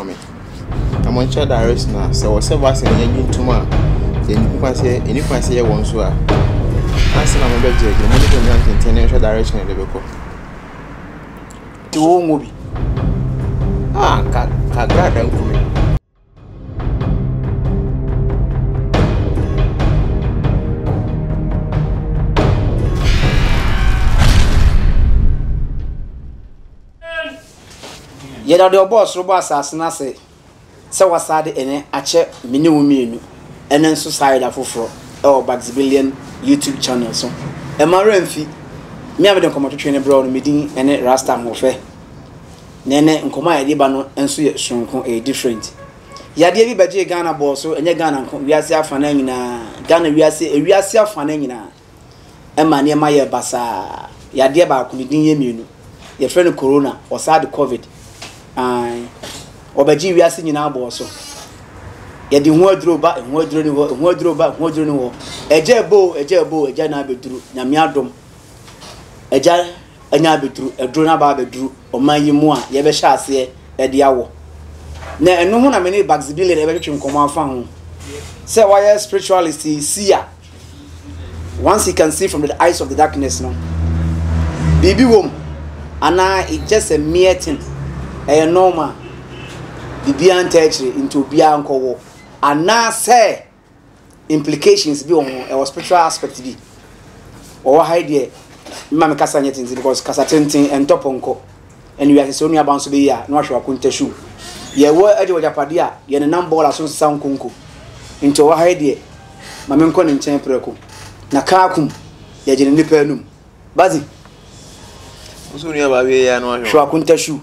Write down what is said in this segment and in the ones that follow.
mommy. I'm on chat direct now. So what's vaccine you to ma? Then you can say one so. I said I'm a bit jaded. Money can international direction in the book. To movie. Kagra dan kumi. Yeda de boss robo asase na se wasade ene ache mini wumienu ene nso side afoforo Baxbillion YouTube channel so e ma remfi me abede komotwetwe ne bro no medin ene Rasta Mofe nene nkoma ya diba no enso ye sonko e different ya de bi baje Ghana boss so enye Ghana nko wiase afana nyina Ghana wiase afana nyina e ma ne ma ye basa ya de ba ko din ye mienu ye frɛ no corona or sad covid obaji wiase nyina boss so ye di ho aduro ba ho aduro ni ho eja na beduru nyame adom eja anya beduru eduro na ba beduru oman yi mu a ye be hya ase e de awo na enu ho na me ne Baxbillion e be twetwe nkomo afa ho say why spiritualist see once you can see from the eyes of the darkness no bibi wom ana it just a mere thing e normal bibi antachre into bia nkowo ana say implications bi on e spiritual aspect bi o hide mama kasa nyetinzi because kasa tenten entoponko enu ya se onu aba nso be ya na hwe akuntashu ye wo aje wajapade a ye ne number so san konko into o hide mama nko ne nchen preko na kaakum ye je ne nipa anum bazi uso onu aba be ya na hwe akuntashu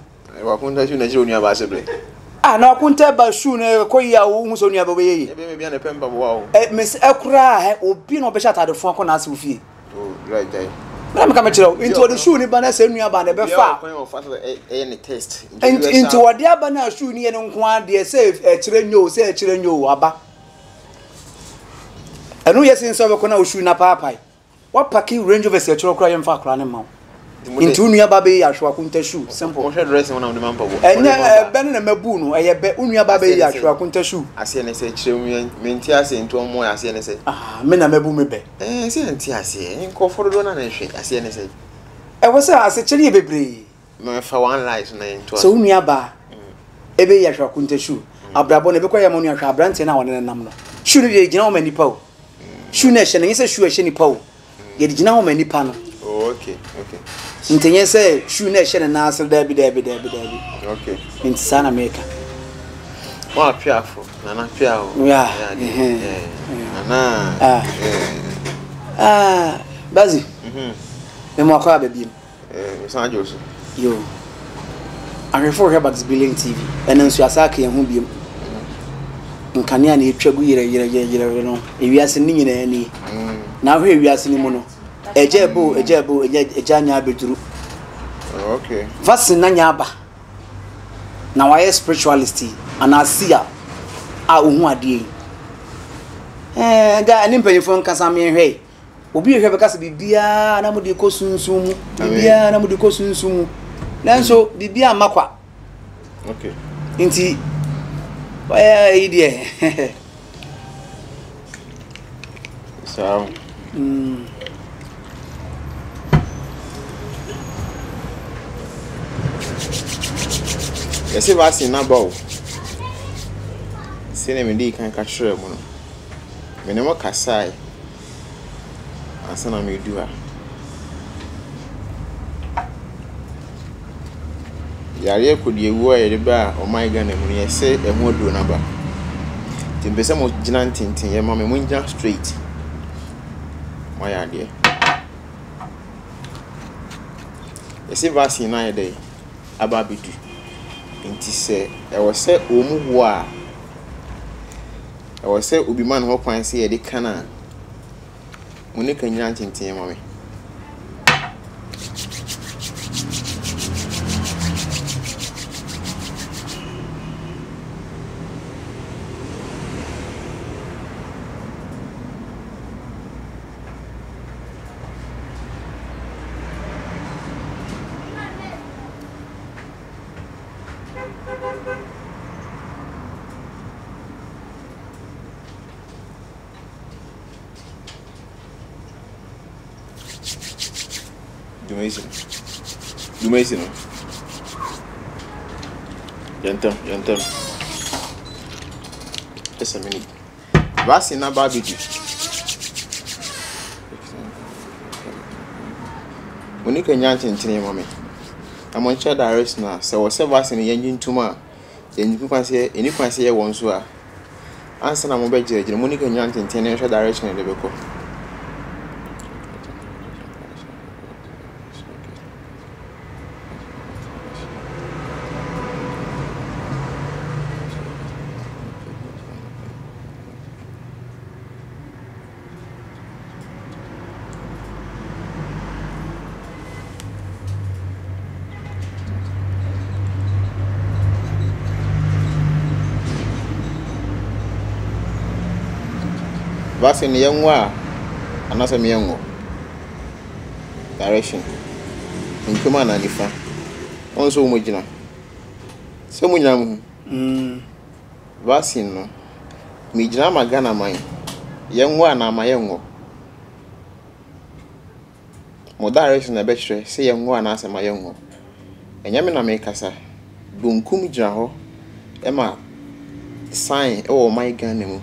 na je onu aba sebre na akunta ba shu na koya wo hu so onu aba be ye e be bia na pemba bo wa o miss ekura obi no be shata de fon ko na ase ofie oh right guy Madam Kamechiro, into the shoe ni bana se nua ba na be fa. Any test. Into what dia bana shoe ni eno nko ade se e kire nyo aba. Enu yesin so be ko na shoe na paapai. What packing Range Rover se kire kra yem fa kra ne ma. Into nua ba be ya hwe akunta shoe simple. Mo hwe dress one of the man pa bo. Enya be na mabu no eye be nua ba be ya hwe akunta shoe. Ase ne se kire me nti ase into mo ase ne se. Me na mabu me be. Se nti ase nko foro na hwe ase ne se. E wo se ase kire bebre. Me fa one light na into. So nua ba e be ya hwe akunta shoe. Abrabo ne be kwa ya mo nua hwe abrante na wone nam no. Shoe ne gina o manipa o. Shoe na hye ne se shoe hye nipa o. Ye gina o manipa no. Okay. Ntenye say shoe na hye na asel da bi. Okay. Ntsana maker. Wa piafo na pia o. Yeah. Bazi. Me mo akwa babiem. Me san joso. Yo. Arefo here Baxbillion TV. Ena nsu asaka ye ho biem. Nkania na etwagu yire no. Ewiase ni nyina ani. Na hwe ewiase ni mu no. Eja nya abeduru. Okay. Vaccine na nya aba. Na why spirituality and asia a ohu ade. Ga ani mpanyefo nkasa me hwe. Obi hwe bekasa bibia na mudi ko sunsumu. Bibia na mudi ko sunsumu. Nanso bibia makwa. Okay. Inti why idea. So Yesi vaccine na bawo. Sene me di kan ka kire mu no. Me ne mo kasai. Asana me du ha. Yare ekodi ewu a yere ba o my Ghana mu ne yese emu odo na ba. Timpese mo gina ntintin ye ma me mo gina straight. Mo ya de. Yesi vaccine na ye dey aba bidu. Inti se e wo se omu wo a e wo se obi man ho kwan se ye de kana mo ne kan nyina tintin mo me easy. Do me easy no. Yentem. Just a minute. Vaccine na barbecue. Monica Nyantin tini mommy. I'm on chair direct now. So was vaccine yen tuma. Then you can say any can say one so. Answer na mo be je Monica Nyantin tini direction in the beko. Vaccine yengwa anasa miyengo direction nkuma na nifa onso mo gina se mo nyina mu vaccine no mi gina magana man yengwa na mayengo mo direction na betwe se yengwa na asa mayengo enyame na me kasa bunkum gina ho ema sign e wo my gana mu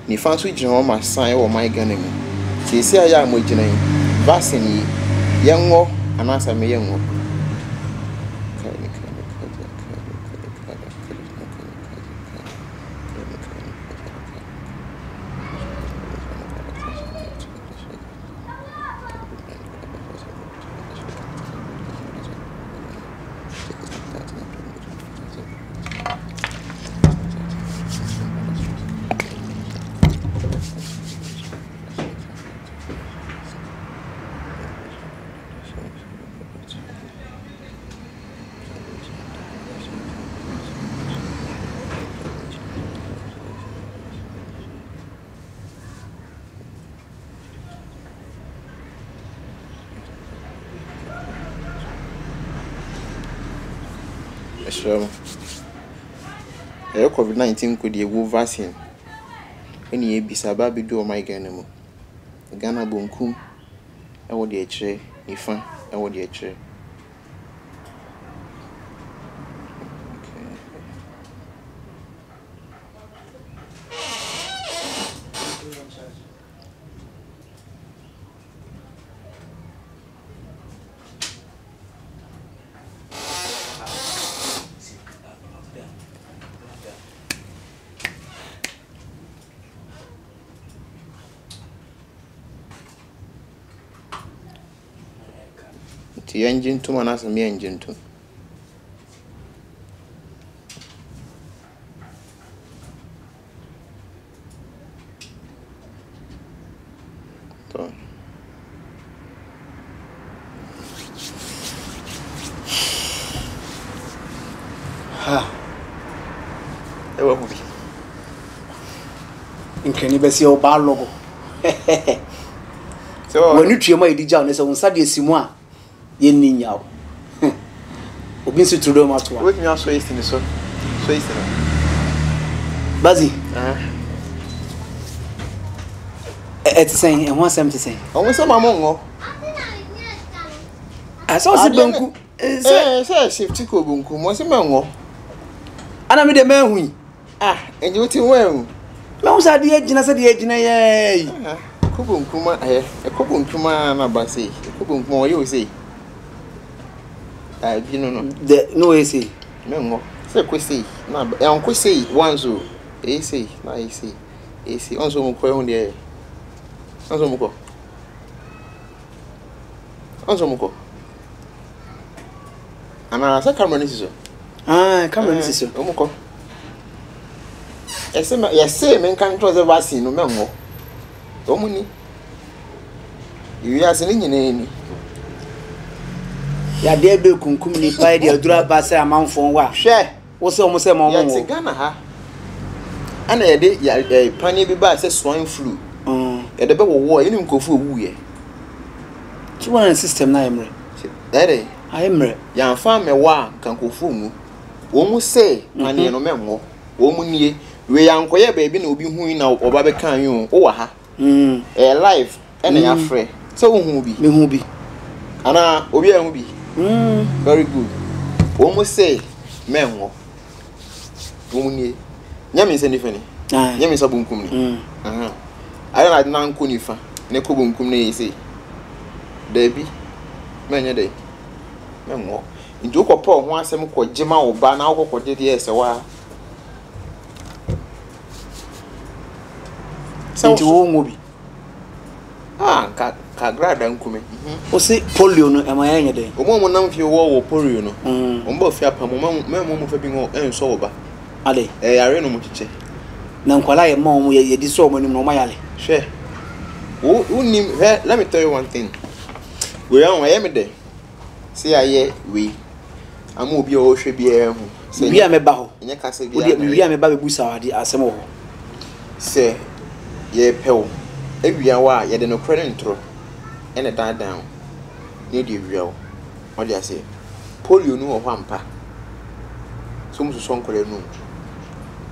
ni fanso gina ho ma sign wo my gana mu se se aya mo gina vaccine yengo anasa me yengo COVID-19 could be a vaccine. When you be sababi do my Ghana. Ghana bunkum, I would the che, Nifa, I would the che. The engine to manas me engine to. Ewa hubi. Nkeni besi o ba logo. So when you try my DJ on so unsa de simu a ye ninyao. Obi nso trudo ma to. Wait me aso есть ni so. So есть na. Bazi. It's saying and one something saying. Omo se mama ngo. Aso si banku. Say shift ko banku mo se mengo. Ana me de manhu. Enje uti wen. Me unsa de agina se de agina ye. Ko banku ma ko banku ma na ba sei. Ko banku mo yo sei. You know no say mengo. Say ko sei. Na e on ko sei wanzo. Say na say. Say onzo mo ko hun de. Onzo mo ko. Ana sa camera ni so. Camera ni so. Omo ko. Say men kan trouble vaccine no mengo. Omo ni. You are saying ni. Ya de be kunkum ni pa de adura ba say amanfo wa. Hwe. Wo se omo se mo mo. Ya ti Ghana ha. Ana ye de ya pani bi ba say swine flu. Ya de be wo ye ni nkofu owu ye. Ti one system na emre. Dere. Emre. Ya fa me wa kan kofu mu. Wo mu say mane no mengo. Wo mu nie. We ya nkoye ba bi na obi hu na oba be kan yu. Wo wa ha. Live ene ya frɛ. Se wo hu bi. Me hu bi. ana obi a hu bi very good almost say menwo wumnie nyame se nifa ni nyame sa bunkum ni ayo na nko nifa ne ko bunkum ne yesi dabi menye dai menwo njo ko po ho asem ko gema oba na akoko de de ese wa nti wo ngobi ka grada nkume o se polio no ema yenye de omo nam fi wo polio no omba fi apa mo fa bi ngo enso oba ale yare no mo chiche na nkwala ye ma omo ye di so omo nim no ma yale hwe wo nim let me tell you one thing we am I am there see aye we am obi o hwe bi e hu se bi ameba ho enye ka se bi bi ameba be busa wade asem ho se ye pewo ewia wa ye de no credit ntro ene dan down ne di ewia wo o dia se polio no ho ampa so muso so nkole no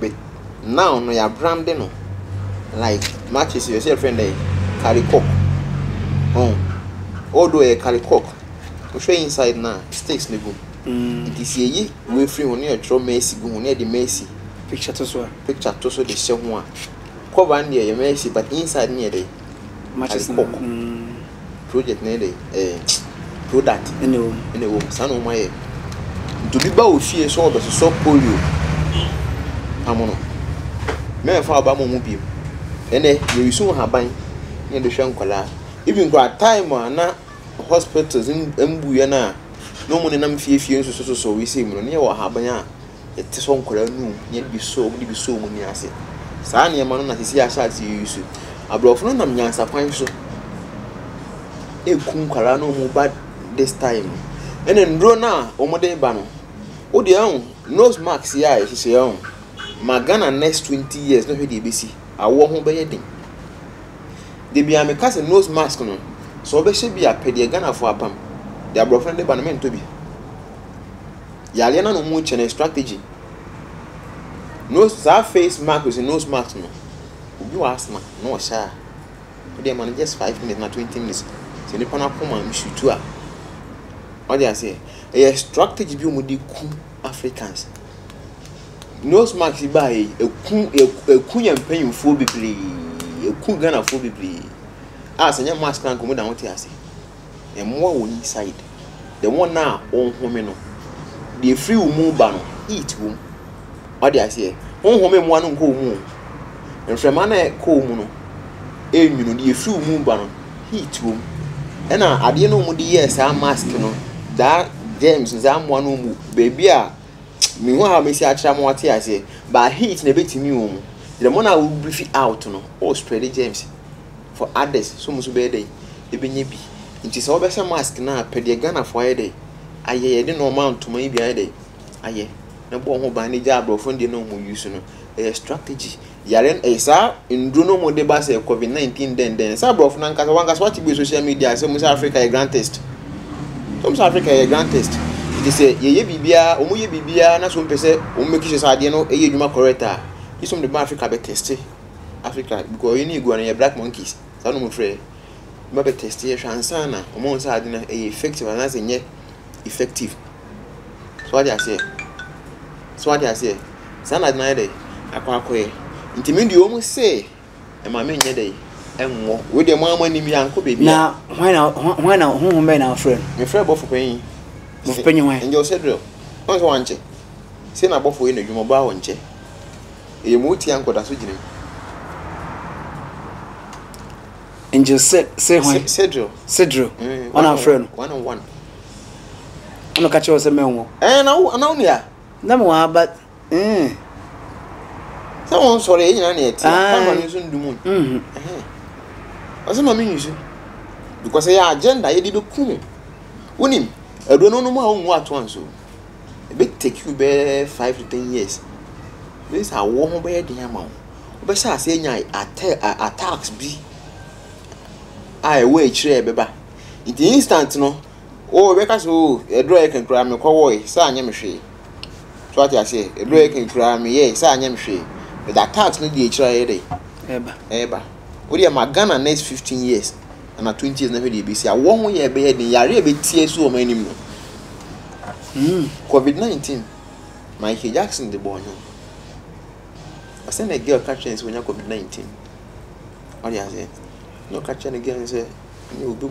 but now no ya brand no like matches you say friend dey carry cock although e carry cock we show inside na stakes ne go it is ye we free one e draw Messi go one e the Messi picture to so the show ho a cover near your Messi but inside near the matches project near the product in the womb son of my to be bow she so the so polio amono me fa ba mo mu bi ene you soon have ban near the shankola even got time na hospitals in mbuye na no money na mfie so we say mu ne wa ha ban a yete so nkola nu ne bi so mu ni ase saa ne ma no na sisi a shati yusu abrofo no nam nyansa kwan so ekun kwara no mu bad this time ene ndro na omode ba no wo de an nose marks ya e hye an magana next 20 years no hwe de besi awo ho be yedin de bia me kase nose mask no so be hye bia pede Ghana fo apam de abrofo de ba no mento bi yale na no mu chene strategy nose face mask is nose mask no obi wa asma no sha de man just 5 minutes na 20 minutes se ni pana koma mshutu a odi ase e strategy bi omudi ku Africans nose mask ba e eku yampanyimfo bebre eku Ghana fo bebre asanya mask kan komo da won ti ase e mo wo inside the one na on home no the free mu ba no eat wo odi ase honhome mo anu nko mu enfrema na ko mu no enwunu the free mu ba no eat wo ena ade no mu di yes a mask no da James nzamo anu mu baby a me ho ha me si akira mo ate ase ba heat na betimi wo mu the mo na will brief out no o spread James for others so muso be dey ebenye bi nti se obese mask na pede Ghana for dey aye de normal ntoma bi aye dey aye na bo ho ba ni ja abrofo de no mu use no strategy yaren esa ndro no mo de ba se COVID-19 den sa abrofo na nkasa wankasa what be social media say South Africa a grand test South Africa a grand test it say ye bibia omo ye bibia na so mpese omo make sure ade no eye dwuma correct a isom de ba Africa be test Africa because you need go na black monkeys sa no mo frɛ ma be test ye hwansa na omo nsa ade na effective na say nye effective so what I say sana na dey akwakoye ntimi di omo say e ma me nye dey enwo we dey ma amani mi anko bebi na why na hu me na friend me friend bofo pen mo penyi why njo sedro onso wanche se na bofo ye na dwuma ba wonche e mo ti anko da so gire Angel say why Cedro on our friend 1-on-1 ono ka che o se menwo na unia na mo but someone sorry you na na eti kan no so ndumu ase ma me nyisu because ya agenda ye di be kum unim edo no mo a onwo ato anso e be take you be 5 to 10 years this a wo ho be dey ama wo be sha ase nya attacks bi ai we chire be ba it instant no o be ka so edo e kan kura me kwo wo sa anya me hwe so ati ase edo e kan kura me ye sa anya me hwe the attacks no dey chire dey eba odi ma Ghana next 15 years na 20 years na hwe de be sia wo ho ye be ye den yare be tie so o manim no COVID-19 Michael Jackson the boy no I send a girl catching when you COVID-19 what do you say no catching again say you do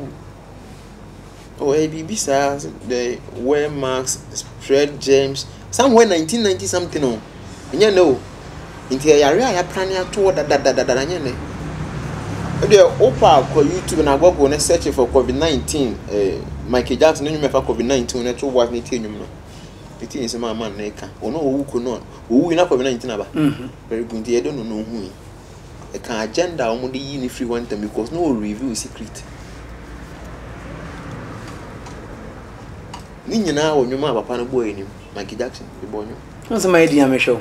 oh ABB sir they wear masks spread germs somewhere 1990 something no you know into yare ya plan ya to da nya ne the opa ko YouTube na go na search for COVID-19 Michael Jackson no me fa COVID-19 na to what ni tie nyum no it is my man neka ono owu ko no owu na COVID-19 aba very good they don't know who e kan agenda omo de yi ni free one time because no review secret ni nyina onwum papa no boy ni Michael Jackson the boy no no say my dia me show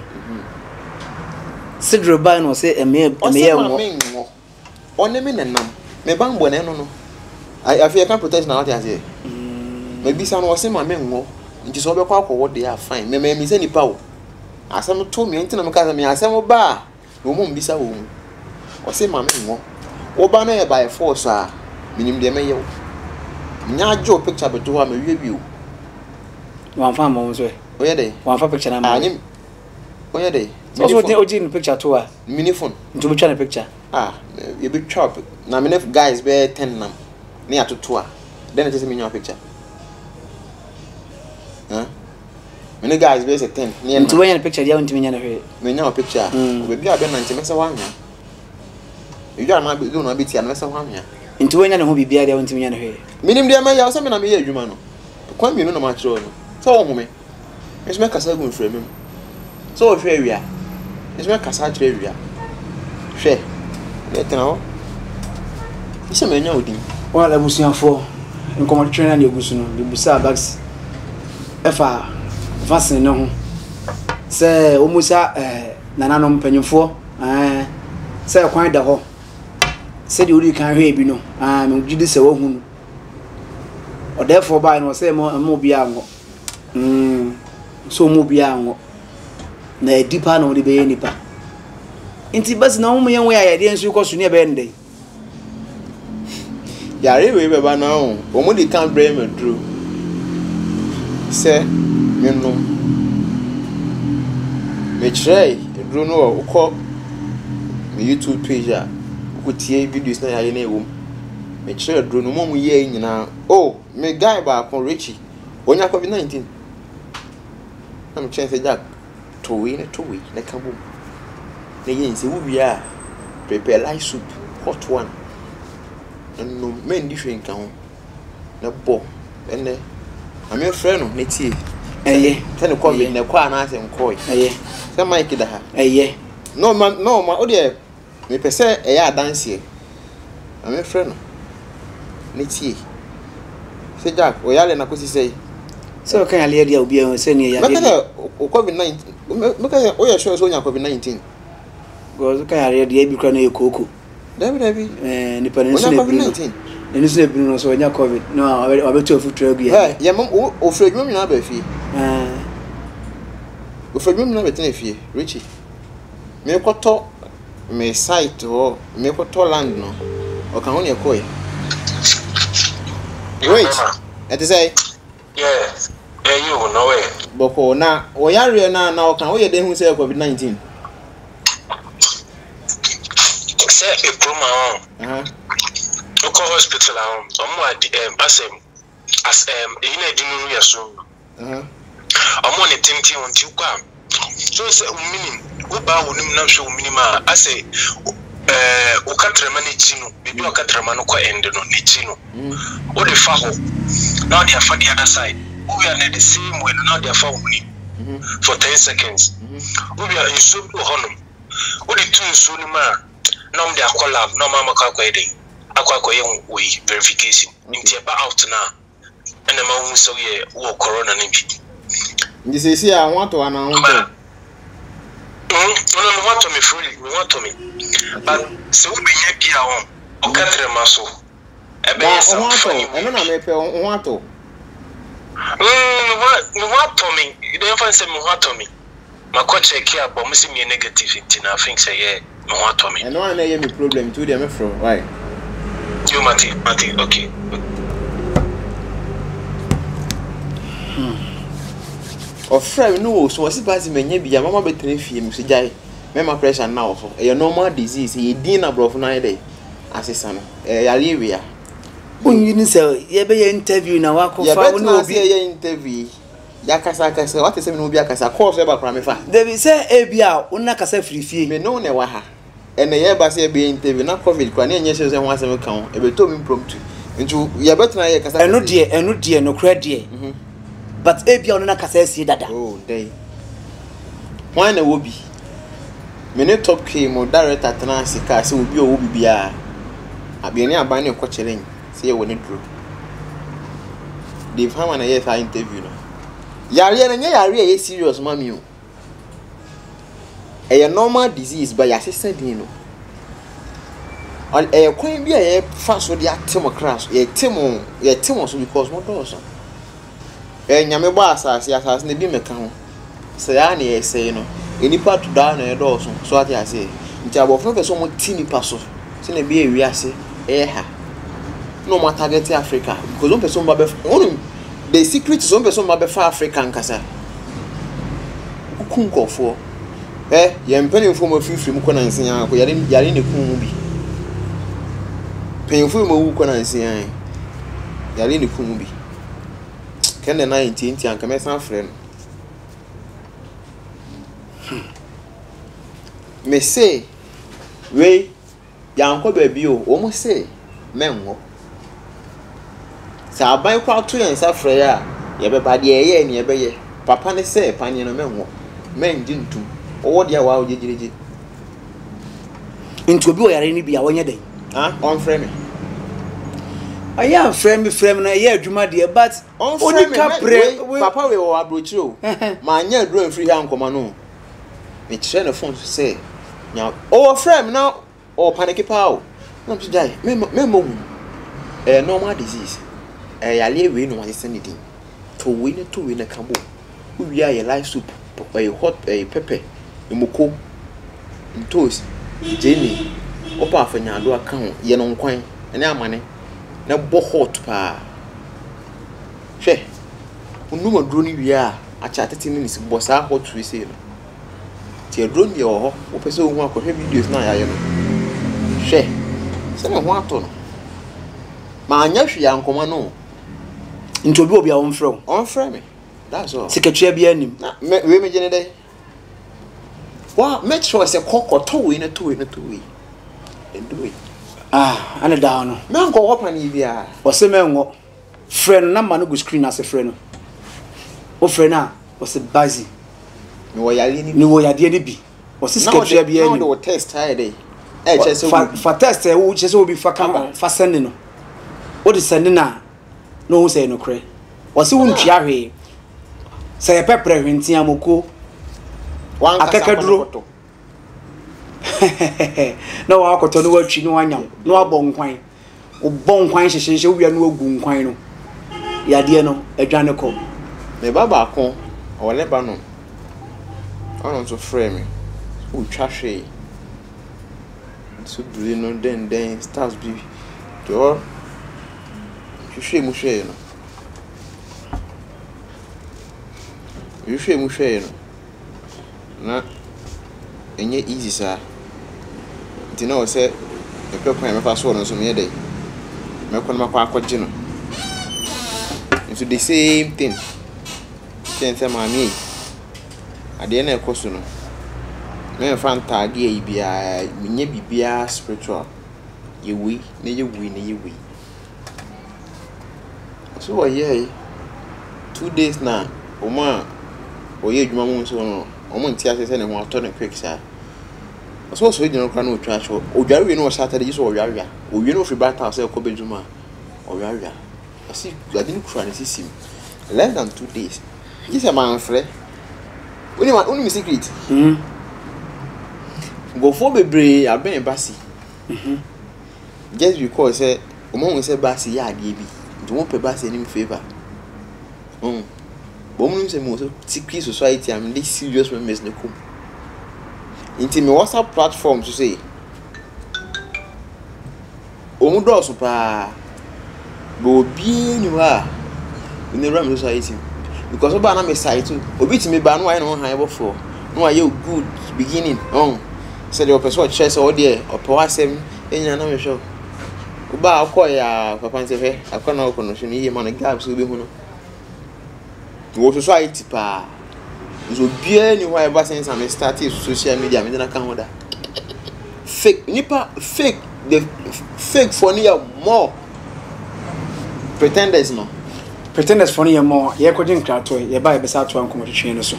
Sidro ba no say eme wo one me nenam me ban bo ne no I fear can protect na what you say maybe say no say ma me ngo nti so be kwa akwo de ya fine me say nipa wo asem to me nti na me ka say me asem ba wo mo mbisa wo o say ma me ngo wo ba na e by force a minim de me ye wo nya jo picture be to wa me wie o wan fa mo so o ye dey wan fa picture na ma anyim o ye dey so dey oji ni picture to wa mini phone nti be twa na picture you be chop na me guys be 10 nam me atoto a then it is me nya picture many guys be say 10 near nti when picture dia ntimi nya na hwe me nya picture we be abi na ntimi se wa hwa you are ma be do no be tia na se wa hwa nti when nya na ho bibia dia ntimi nya na hwe minim dia ma ya so me na me ye adwuma no kwa mi no na ma kire no so wo me me me kasa gu mfrɛ mem so wo hwɛ awia me kasa kire awia hwɛ le tena ise me nya odin wala busuafo nkomo trainer na egusu no de busa bags efa vaccine no ho se omusa nananom panyimfo se kwan da ho se de ori kan hwe bi no me gidi se wo hu o therefore ba no se mo bia ngo so mo bia ngo na edipa na o de be nipa inti bas na mo yen we ayade ensu ko su ne be ndey yare we be ba na o mo de kan bre me dru se menum me try dru no ukọ me YouTube page a ukutie videos na yaye na ewom me try dru no mo ye nyina me guy ba kon Richie onya COVID-19 na me try say Jack to we na kabum na yen se wo bia prepare light soup hot one no men different kan na bo ene I'm your friend no netie tell the COVID na kwa na asem koi say Mike da ha no ma o de me pese dance I'm your friend no netie say Jack o yale na kosi say so kan yale dia obi e say ne yale make COVID-19 make o ya sure so nya COVID-19 go kan yale dia bi kra na ekoko David ni panensu na COVID-19 eni se bi no so nya COVID no abeto afutra gu ya ya mom o fragmu mi na ba fie o fragmu mi na be tena fie Richie me koto me site ho me koto land no o kan ho ne koy wait et say you no way boko na o yare na o kan o ye de hu say COVID-19 say e promo local hospital as in a dinu yaso ne tinti on ti kwa so say minim wo ba wonim na hwe minima ase o katrema ne chino bibi o katrema no kwa end no ne chino o de fa ho now they are for the other side we are the same way now they are for for 10 seconds we are in so honum o de tun so ni ma now they are collab no mama kwa eden akwa we verification nti eba out na ena ma hu so ye wo corona ne bi ndi se si a won to ana won to no want to me fully we want to me but so we ye bia won o katre maso ebe yes eno na me pe won to what to me you don't find say me what to me ma ko check here but me see me negative nti na think say yeah me what to me eno na ye me problem to dem from why you Mati, okay. Or friend, no, so was it passing me? Be a mama better if you must die. Member pressure now for a normal disease, a dinner broth night as a son, a when you say, you be interview now, I will be a interview. Yakasa, what is a movie? Yakasa, course ever pramifa. They say, Abia, Unaka free fee, me no never ha. And the year by say be interview, not COVID, Quanian, yes, and once a account, a bit to impromptu. Into your better, and no dear, no credit. But Abia Unaka says, that. Oh, day. Why no will be? Many top came or direct at Nancy Castle will be a will be a. I be near buying a coaching, say when it drew. They've had a year for interview. Yari is serious, mammy. A normal disease by assistant, you know. A coin be a fast with the Timocrass, a Timos because more dozen. A Yamabas, as the beam account. Sayani, say, no, any part to down a dozen, so I say. Jab of never so much teeny parcel. Send a beer, we are say, no more target Africa, because one person by the secret is one person by far African Casa. Who call for? Yam penny from a few from Conan Sian, Yarin Kumbi. Painful Mo Conan Sian, Yarin Kumbi. Can the 19th and come as our friend? Me say, Ray, Yanko baby, almost say, Memo. Sa buy crowd 2 and Safraya, everybody a and ye, Papa say, Panion Memo, men didn't do. Or dear wow, did into be any be a 1 day. On frame. I am frame, a year, Juma dear, but on Papa will abroach you. My near growing free hand command. It's a phone to say, now, oh, frame now, or panicky pow. Not to die, memo, a normal disease. I live in what is anything to win a cabo. We are a live soup, a hot pepper, a moko, in toast, Jenny, Opa for Yado account, yen on coin, and our money, no bo hot pa. She, who no more drone we are, a chatted minutes, was our hot to say. Tia drone your or person who could have videos now. I am. She, send a water. My nephew, young command. Into be on from on frame. That's all. Secretary be any. We me day. Well, make sure it's a cock or two in a two in a 2 week. And do it. And a down. Man go up and Evia. Was a man what? Friend number no good screen as a friend. Oh, friend was a busy. No, I didn't be. Was this secretary be any? No test Friday. For test, which is will be for sending. What is sending now? No say no cray. Was soon Chiari. Say a pepper in Tiamoko. One a pecadro. No, I could no watch no one, no bone quine. O bone quine, she shall be a no boom quino. Yadiano, a janico. Me baba con or Lebanon. I want to frame it. Who trashy. So, Bruno, then stars be to all. You shame Mushe, not and yet easy, sir. Do know, say, the clock I have on some day. Macon General. Into the same thing. Can't tell me. At the end of course, no. Men fan tag ye be a spiritual. You we, near we. So yeah, 2 days now. Oma, or ye, Mamma, so on. Oman Tias and one turn quick, sir. I saw so you don't know trash or Gary no Saturday or Yaria, or you know if you back ourselves, Kobejuma or Yaria. I see, I didn't cry and see him. Less than 2 days. This a man, friend. Only secret. Go for the bray, I've been a bassy. Just because, Oman said bassy, yeah, baby. Don't pay bass any favor. Women say most secret society and this serious members no come. Into my WhatsApp platform to say omu dɔɔso paa but obi ni wa ne ram society because oba na me site obi ti me ba no why no han before no why you good beginning on said your person chess or there or powasem enya na me show oba akoya papa nsefe akona okono so ni man gap so be hu no wo society pa so bia ni why ever since I started social media me na kan ho da fake nipa fake the fake for near more pretenders no pretenders for near more ye ko din krato ye ba e be sa to an komotwe no so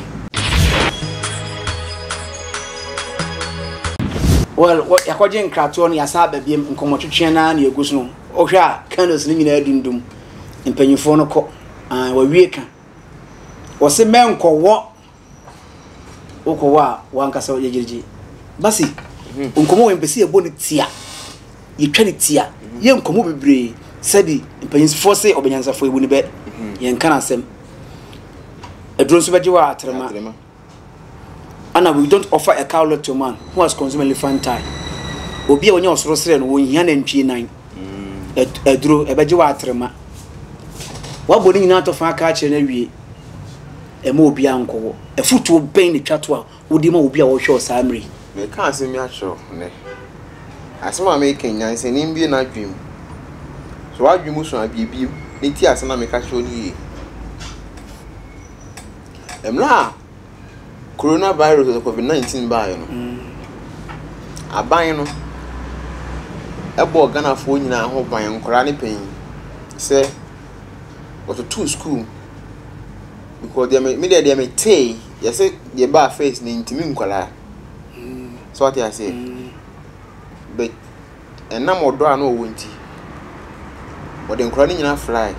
well what ya ko din krato no ya sa ba biem komotwe na na egusu no o hwa candles ni nyina dundum empanyifo no ko wa wie ka o se menkowo okowa wankasa ye girgi basi nkomo we mpesi ebo ne tia ye twa ne tia ye nkomo bebre sadi empanyifo se obenyansafo ebu ne be ye nkan asem edron so beje wa atrema and we don't offer a cow lot to man who has consumed elephant tie obi a wonya osoro sere no wo hia na ntwie nan edro ebeje wa atrema wa boni nyina to fa ka kire na wie ema obi ankowo efutu ben ne twato a wodi ma obi a wo hwe osamri me ka asem ya hwe ne asema me kenyan se ni mbie na dwem so adwem so abiebi ne ti asema me ka hwe ni emla coronavirus or COVID-19 ba no aban no ebo Ghana fo nyina ho ban nkora ne pen se what to school because they me tay you say they ba face ni ntimi nkwala so what I say but enam odo an o wonti but nkora ni nyina fly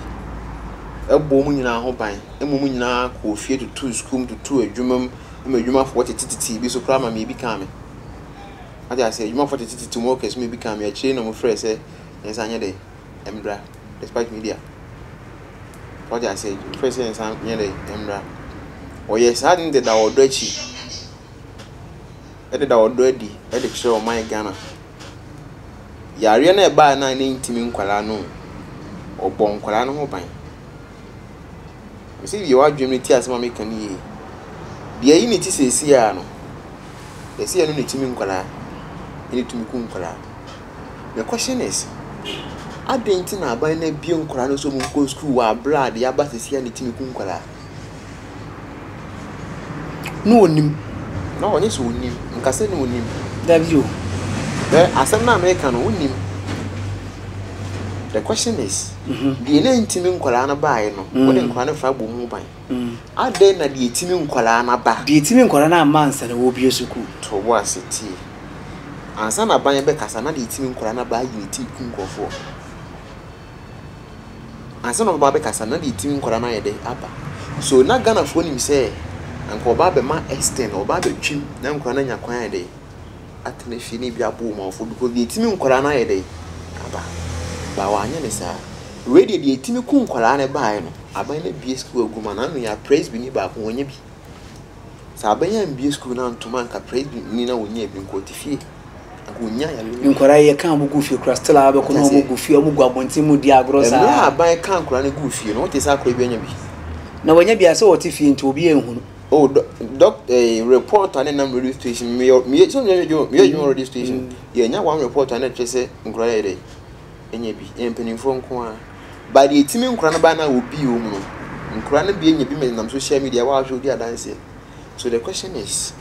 ebo mu nyina ho ban emu mu nyina ko fie to school to adwumam adwuma for tititi bi so kra ma me bi ka me what I say adwuma for tititi to workers me bi ka me akire no mo frɛ sɛ ensa anya de emdra despite media what I say president san anya de emdra o yes hadn't the odo achi da odo adi e de kire o man Ghana yare na e ba na ne ntimi nkwala no obo nkwala no ho ban we see you are dreaming ti asema me kan yi de yi ni ti sesi a no sesi no ntimi nkwala ni tumi ku nkwala the question is adenti na aban na bi nkwala no so mu ko school wa blood ya ba sesi a ni timi ku nkwala no onim no onye so onim nka se no onim davio asem na America no onim the question is the na ntimi nkwala na bae no wo de nkwala na fa bo mu ban ade na de etimi nkwala na ba de etimi nkwala na amansa na wo bi school to wo aseti ansa na ban be kasa na de etimi nkwala na ba yi ti ku nkofo ansa na ba be kasa na de etimi nkwala na ye de aba so na Ghana fo nim se anko ba be ma extend o ba be twim na nkwala na nya kwan ye de atene fi ni bi abo ma fo because de etimi nkwala na ye de aba ba wanya ne sa ready de etimi ku nkwala na bae no aban na bi school aguma na no ya praise bi ni ba ko wonya bi sa aban ya bi school na ntuma nka praise bi ni na wonya bi nko tifie agonya ya le nkwara ye kan bugu fie crystal abe ko no bugu fie omugu abonti mu di agrosa na aban kan nkwara na gu fie no wote sa akora bi anya bi na wonya bi ase wote fie nti obi ehunu oh doc report on na radio station me so me radio station ye nya one report on na twese nkwara ye de enya bi empenifo nko a ba de etimi nkura na ba na obi o mu no nkura na bi enya bi me nam social media wa hwe odi adanse so the question is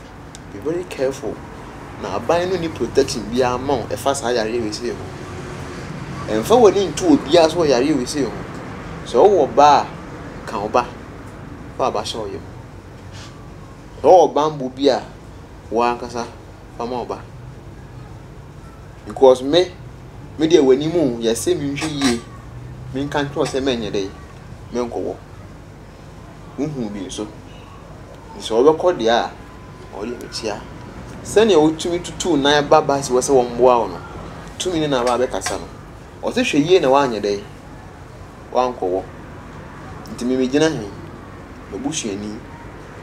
be very careful na aban no ni protection bi amon e fa sa yare we se ho emfa woni ntu obi aso yare we se ho so wo ba kan oba fa ba show you o bambu bia wa nkasa fa ma oba because me dia wani mu ya se mi hwe yie mi kan tro se menye dey me nkowo nhu bi so obe dia o le metia se ne o tumi tutu na baba si wo se wo mboa wo no tumi ni na ba be kasa no o se hwe yie na wa anye dey wa nkowo ntimi me gina hin ebusuani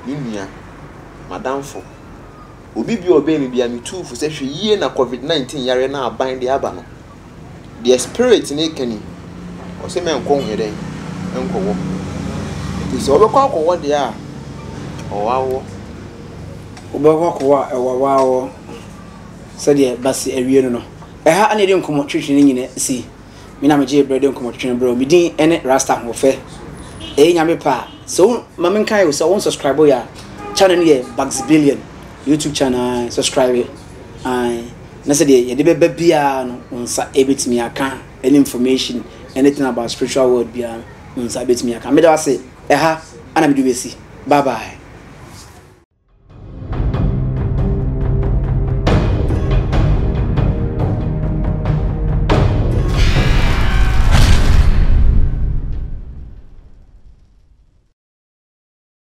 ni nua madamfo obi bi obe mi bia mi tufu se hwe yie na COVID-19 yare na aban de aba no the spirit ne kani o se men ko hweden enko wo so obekọ akọwọ de a owawo owawo said basi ewie no ha ana de nkomo twetwe ne nyine si me na meje brede nkomo twetwe bro me din ene rasta ho fe nyame pa so mama nkai wo so won subscribe ya channel here Bugs Billion YouTube channel subscribe na said ye de beba bia no unsa ebetimi aka any information anything about spiritual world bia unsa ebetimi aka me da say ha ana me do besi bye bye.